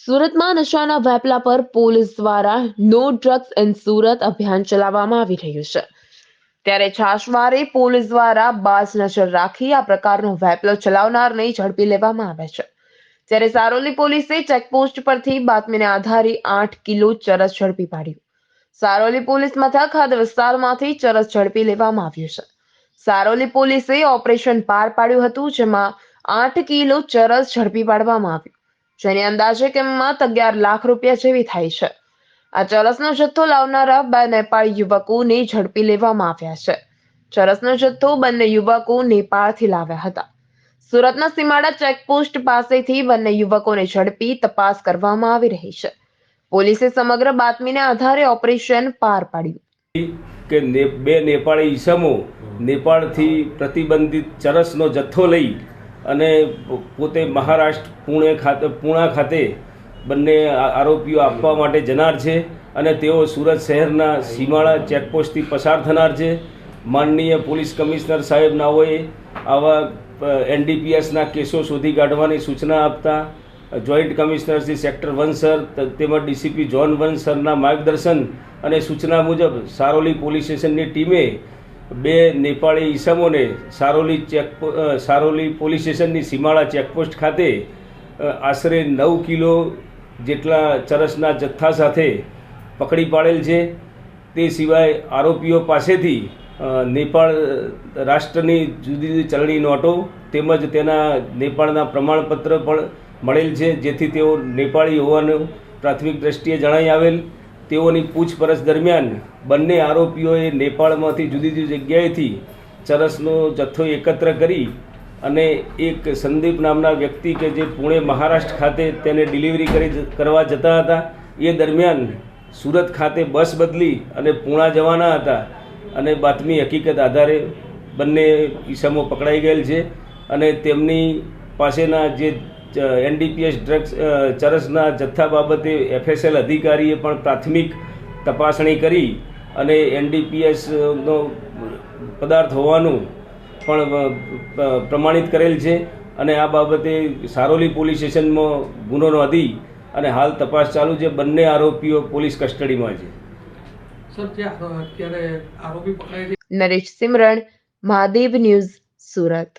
સુરતમાં નશાના વેપલા પર પોલીસ દ્વારા નો ડ્રગ્સ ઇન સુરત અભિયાન ચલાવવામાં આવી રહ્યું છે। ત્યારે છાશવારે પોલીસ દ્વારા બાજ નજર રાખી આ પ્રકારનો વેપલો ચલાવનારને ઝડપી લેવામાં આવે છે। ત્યારે સારોલી પોલીસે ચેકપોસ્ટ પરથી બાતમીને આધારે 8 કિલો ચરસ ઝડપી પાડ્યું। સારોલી પોલીસ મથક હદ વિસ્તારમાંથી ચરસ ઝડપી લેવામાં આવ્યું છે। સારોલી પોલીસે ઓપરેશન પાર પાડ્યું હતું, જેમાં 8 કિલો ચરસ ઝડપી પાડવામાં આવ્યું, જેની અંદાજે કિંમત 11 લાખ રૂપિયા જેવી થાય છે। આ ચરસનો જથ્થો લાવનારા 2 નેપાળી યુવકોને ઝડપી લેવામાં આવ્યા છે। ચરસનો જથ્થો બંને યુવકો નેપાળથી લાવ્યા હતા। સુરતના સીમાડા ચેકપોસ્ટ પાસેથી બંને યુવકોને ઝડપી તપાસ કરવામાં આવી રહી છે। પોલીસે સમગ્ર બાતમીને આધારે ઓપરેશન પાર પાડ્યું કે બે નેપાળી ઈસમો નેપાળથી પ્રતિબંધિત ચરસનો જથ્થો લઈ અને પોતે મહારાષ્ટ્ર પૂણા ખાતે બંને આરોપીઓ આપવા માટે જનાર છે અને તેઓ સુરત શહેરના સીમાડા ચેકપોસ્ટથી પસાર થનાર છે। માનનીય પોલીસ કમિશનર સાહેબ નાઓએ આવા એનડીપીએસના કેસો શોધી કાઢવાની સૂચના આપતા joint commissioner Shri sector 1 sir તેમજ ડીસીપી ઝોન 1 સરના માર્ગદર્શન અને સૂચના મુજબ સારોલી પોલીસ સ્ટેશનની ટીમે 2 નેપાળી ઈસમોને સારોલી પોલીસ સ્ટેશનની સીમાડા ચેકપોસ્ટ ખાતે આશરે 9 કિલો જેટલા ચરસના જથ્થા સાથે પકડી પાડેલ છે। તે સિવાય આરોપીઓ પાસેથી નેપાળ રાષ્ટ્રની જુદી જુદી ચલણી નોટો તેમજ તેના નેપાળના પ્રમાણપત્ર પણ મળેલ છે, જેથી તેઓ નેપાળી હોવાનું પ્રાથમિક દ્રષ્ટિએ જણાઈ આવેલ। તેઓની પૂછપરછ દરમિયાન બંને આરોપીઓએ નેપાળમાંથી જુદી જુદી જગ્યાએથી ચરસનો જથ્થો એકત્ર કરી અને એક સંદીપ નામના વ્યક્તિ કે જે પુણે મહારાષ્ટ્ર ખાતે તેને ડિલિવરી કરવા જતા હતા, એ દરમિયાન સુરત ખાતે બસ બદલી અને પૂણા જવાના હતા અને બાતમી હકીકત આધારે બંને ઈસમો પકડાઈ ગયેલ છે અને તેમની પાસેના જે એનડીપીએસ ડ્રગ્સ ચરસના જથ્થા બાબતે એફએસએલ અધિકારીએ પણ પ્રાથમિક તપાસણી કરી અને એનડીપીએસનો પદાર્થ હોવાનું પણ પ્રમાણિત કરેલ છે અને આ બાબતે સારોલી પોલીસ સ્ટેશનમાં ગુનો નોંધી અને હાલ તપાસ ચાલુ છે। બંને આરોપીઓ પોલીસ કસ્ટડીમાં છે। નરેશ સિમરણ, મહાદેવ ન્યૂઝ, સુરત।